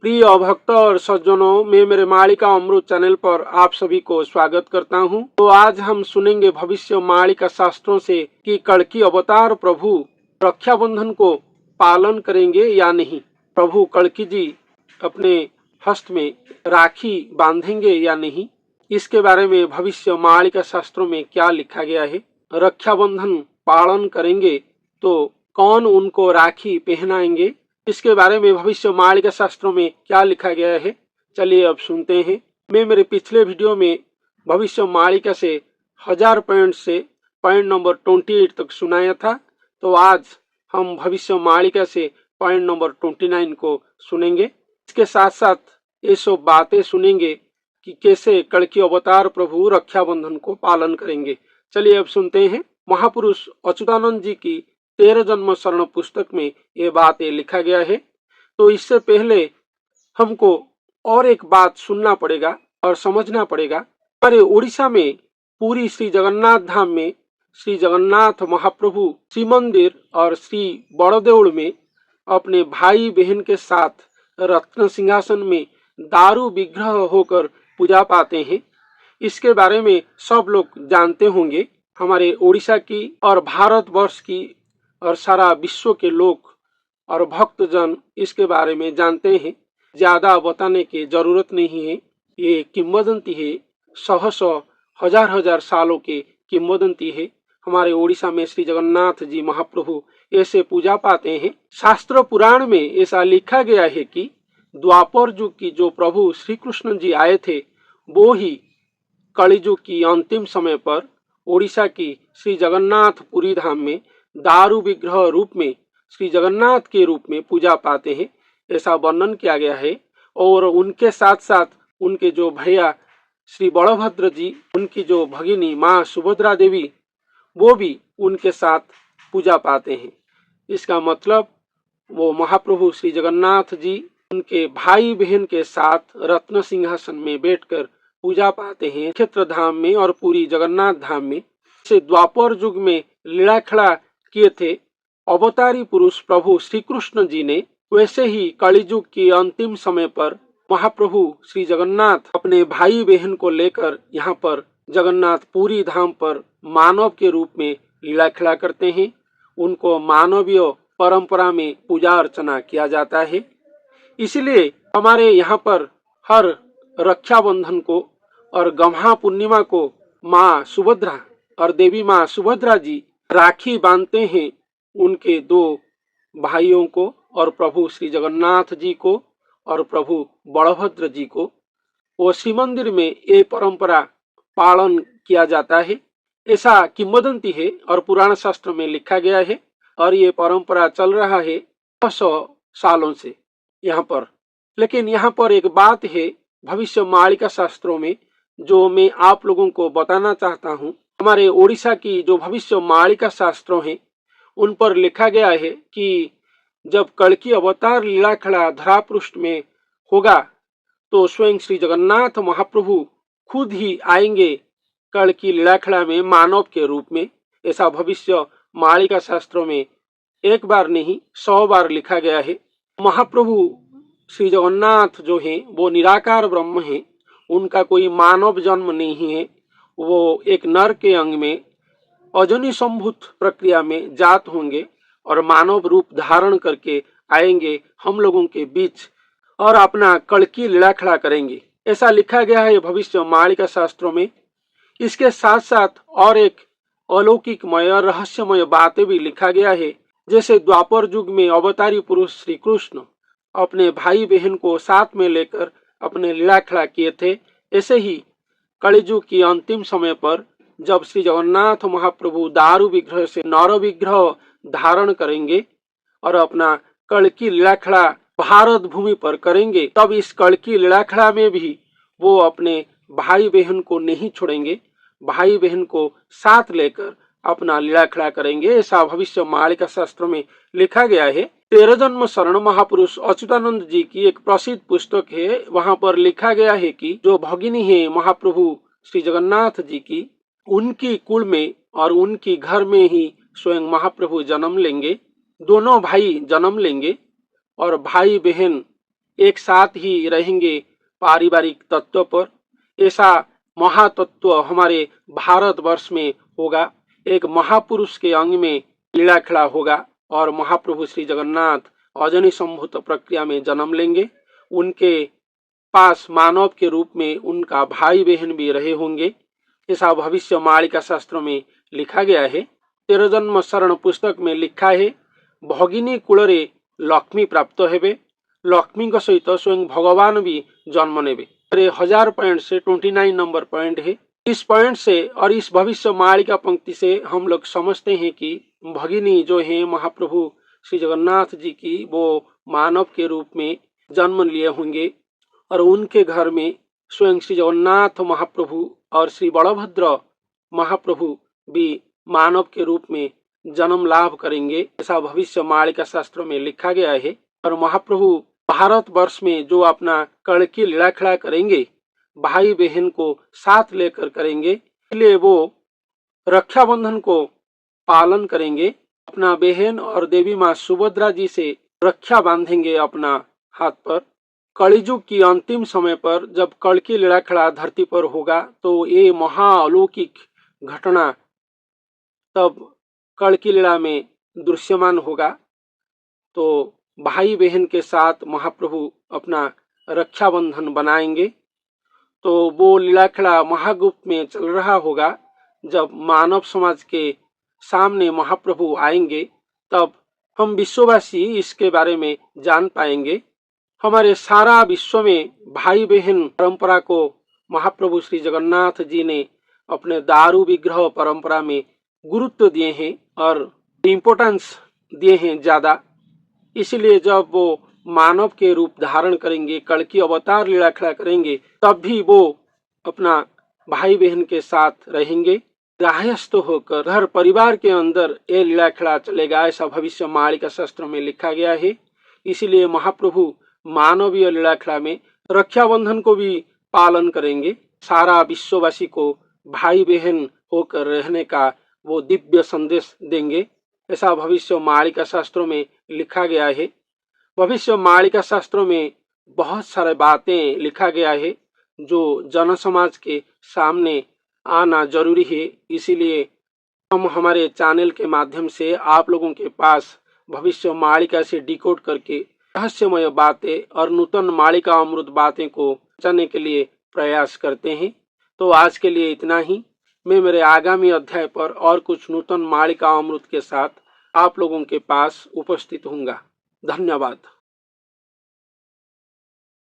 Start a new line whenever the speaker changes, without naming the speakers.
प्रिय भक्त और सज्जनों, मैं मेरे मालिका अमृत चैनल पर आप सभी को स्वागत करता हूं। तो आज हम सुनेंगे भविष्य मालिका शास्त्रों से कि कल्कि अवतार प्रभु रक्षाबंधन को पालन करेंगे या नहीं। प्रभु कल्कि जी अपने हस्त में राखी बांधेंगे या नहीं, इसके बारे में भविष्य मालिका शास्त्रों में क्या लिखा गया है। रक्षाबंधन पालन करेंगे तो कौन उनको राखी पहनाएंगे, इसके बारे में भविष्य मालिका शास्त्रों में क्या लिखा गया है, चलिए अब सुनते हैं। मैं मेरे पिछले वीडियो में भविष्य मालिका से 1000 पॉइंट से पॉइंट नंबर 28 तक सुनाया था। तो आज हम भविष्य मालिका से पॉइंट नंबर 29 को सुनेंगे। इसके साथ साथ ये सब बातें सुनेंगे कि कैसे कल्कि अवतार प्रभु रक्षाबंधन को पालन करेंगे। चलिए अब सुनते हैं। महापुरुष अच्युतानंद जी की 13 जन्म शरण पुस्तक में ये बातें लिखा गया है। तो इससे पहले हमको और एक बात सुनना पड़ेगा और समझना पड़ेगा। हमारे उड़ीसा में पूरी श्री जगन्नाथ धाम में श्री जगन्नाथ महाप्रभु श्री मंदिर और श्री बड़देउल में अपने भाई बहन के साथ रत्न सिंहासन में दारू विग्रह होकर पूजा पाते हैं। इसके बारे में सब लोग जानते होंगे। हमारे उड़ीसा की और भारतवर्ष की और सारा विश्व के लोग और भक्तजन इसके बारे में जानते हैं। ज्यादा बताने की जरूरत नहीं है। ये किंवदंती है, सौ हजार सालों के किंवदंती है। हमारे उड़ीसा में श्री जगन्नाथ जी महाप्रभु ऐसे पूजा पाते हैं। शास्त्र पुराण में ऐसा लिखा गया है कि द्वापर युग की जो प्रभु श्री कृष्ण जी आए थे, वो ही कलियुग की अंतिम समय पर उड़ीसा की श्री जगन्नाथ पुरी धाम में दारू विग्रह रूप में श्री जगन्नाथ के रूप में पूजा पाते हैं, ऐसा वर्णन किया गया है। और उनके साथ साथ उनके जो भैया श्री बलभद्र जी, उनकी जो भगिनी माँ सुभद्रा देवी, वो भी उनके साथ पूजा पाते हैं। इसका मतलब वो महाप्रभु श्री जगन्नाथ जी उनके भाई बहन के साथ रत्न सिंहासन में बैठकर पूजा पाते हैं क्षेत्र धाम में और पूरी जगन्नाथ धाम में। से द्वापर युग में लीला खड़ा किए थे अवतारी पुरुष प्रभु श्री कृष्ण जी ने, वैसे ही कलियुग के अंतिम समय पर महाप्रभु श्री जगन्नाथ अपने भाई बहन को लेकर यहाँ पर जगन्नाथ पुरी धाम पर मानव के रूप में लीला खड़ा करते हैं। उनको मानवीय परंपरा में पूजा अर्चना किया जाता है। इसलिए हमारे यहाँ पर हर रक्षाबंधन को और गम्हा पूर्णिमा को माँ सुभद्रा और देवी माँ सुभद्रा जी राखी बांधते हैं उनके दो भाइयों को, और प्रभु श्री जगन्नाथ जी को और प्रभु बलभद्र जी को। वो श्री मंदिर में ये परंपरा पालन किया जाता है, ऐसा किंवदंती है और पुराण शास्त्र में लिखा गया है। और ये परंपरा चल रहा है 100 सालों से यहाँ पर। लेकिन यहाँ पर एक बात है भविष्य मालिका शास्त्रों में जो मैं आप लोगों को बताना चाहता हूँ। हमारे उड़ीसा की जो भविष्य मालिका शास्त्रों हैं उन पर लिखा गया है कि जब कल्कि अवतार लीला खड़ा धरापृष्ठ में होगा तो स्वयं श्री जगन्नाथ महाप्रभु खुद ही आएंगे कल्कि लीला खड़ा में मानव के रूप में। ऐसा भविष्य मालिका शास्त्रों में एक बार नहीं 100 बार लिखा गया है। महाप्रभु श्री जगन्नाथ जो हैं वो निराकार ब्रह्म हैं, उनका कोई मानव जन्म नहीं है। वो एक नर के अंग में अजनी संभूत प्रक्रिया में जात होंगे और मानव रूप धारण करके आएंगे हम लोगों के बीच और अपना कल्कि लीला खड़ा करेंगे, ऐसा लिखा गया है भविष्य मालिका शास्त्रों में। इसके साथ साथ और एक अलौकिकमय रहस्यमय बातें भी लिखा गया है। जैसे द्वापर युग में अवतारी पुरुष श्री कृष्ण अपने भाई बहन को साथ में लेकर अपने लीला खड़ा किए थे, ऐसे ही कलियुग की अंतिम समय पर जब श्री जगन्नाथ महाप्रभु दारू विग्रह से नर विग्रह धारण करेंगे और अपना कल्कि लीला खड़ा भारत भूमि पर करेंगे, तब इस कल्कि लीला खड़ा में भी वो अपने भाई बहन को नहीं छोड़ेंगे, भाई बहन को साथ लेकर अपना लीला खड़ा करेंगे, ऐसा भविष्य मालिका शास्त्र में लिखा गया है। 13 जन्म शरण महापुरुष अच्युतानंद जी की एक प्रसिद्ध पुस्तक है। वहां पर लिखा गया है कि जो भगिनी है महाप्रभु श्री जगन्नाथ जी की, उनकी कुल में और उनकी घर में ही स्वयं महाप्रभु जन्म लेंगे। दोनों भाई जन्म लेंगे और भाई बहन एक साथ ही रहेंगे पारिवारिक तत्व पर। ऐसा महातत्व हमारे भारतवर्ष में होगा। एक महापुरुष के अंग में लीला खड़ा होगा और महाप्रभु श्री जगन्नाथ अजनी संभूत प्रक्रिया में जन्म लेंगे। उनके पास मानव के रूप में उनका भाई बहन भी रहे होंगे। ऐसा भविष्य मालिका शास्त्रों में लिखा गया है। तेरो जन्म शरण पुस्तक में लिखा है, भगिनी कूଳରେ लक्ष्मी प्राप्त हेबे, लक्ष्मी का सहित स्वयं भगवान भी जन्म नेबे। 1000 पॉइंट से 29 नंबर पॉइंट है। इस पॉइंट से और इस भविष्य मालिका पंक्ति से हम लोग समझते हैं कि भगिनी जो है महाप्रभु श्री जगन्नाथ जी की, वो मानव के रूप में जन्म लिए होंगे और उनके घर में स्वयं श्री जगन्नाथ महाप्रभु और श्री बलभद्र महाप्रभु भी मानव के रूप में जन्म लाभ करेंगे। ऐसा भविष्य मालिका शास्त्रों में लिखा गया है। और महाप्रभु भारतवर्ष में जो अपना कड़की लीला खड़ा करेंगे, भाई बहन को साथ लेकर करेंगे, इसलिए वो रक्षाबंधन को पालन करेंगे। अपना बहन और देवी माँ सुभद्रा जी से रक्षा बांधेंगे अपना हाथ पर। कलिजुग की अंतिम समय पर जब कड़की लीला खड़ा धरती पर होगा तो ये महाअलौकिक घटना तब कड़की लीला में दृश्यमान होगा। तो भाई बहन के साथ महाप्रभु अपना रक्षाबंधन बनाएंगे। तो वो लीलाखड़ा महागुप्त में चल रहा होगा। जब मानव समाज के सामने महाप्रभु आएंगे तब हम विश्ववासी इसके बारे में जान पाएंगे। हमारे सारा विश्व में भाई बहन परंपरा को महाप्रभु श्री जगन्नाथ जी ने अपने दारू विग्रह परंपरा में गुरुत्व दिए हैं और इम्पोर्टेंस दिए हैं ज्यादा। इसलिए जब वो मानव के रूप धारण करेंगे, कड़की अवतार लीला खड़ा करेंगे, तब भी वो अपना भाई बहन के साथ रहेंगे। गायस्थ होकर घर परिवार के अंदर ये लीला खड़ा चलेगा, ऐसा भविष्य मालिका शास्त्र में लिखा गया है। इसलिए महाप्रभु मानवीय लीला खड़ा में रक्षाबंधन को भी पालन करेंगे। सारा विश्ववासी को भाई बहन होकर रहने का वो दिव्य संदेश देंगे। ऐसा भविष्य मालिका शास्त्रों में लिखा गया है। भविष्य मालिका शास्त्रों में बहुत सारे बातें लिखा गया है जो जन समाज के सामने आना जरूरी है। इसीलिए हम हमारे चैनल के माध्यम से आप लोगों के पास भविष्य मालिका से डिकोड करके रहस्यमय बातें और नूतन मालिका अमृत बातें को जानने के लिए प्रयास करते हैं। तो आज के लिए इतना ही। मैं मेरे आगामी अध्याय पर और कुछ नूतन मालिका अमृत के साथ आप लोगों के पास उपस्थित हूँगा। धन्यवाद।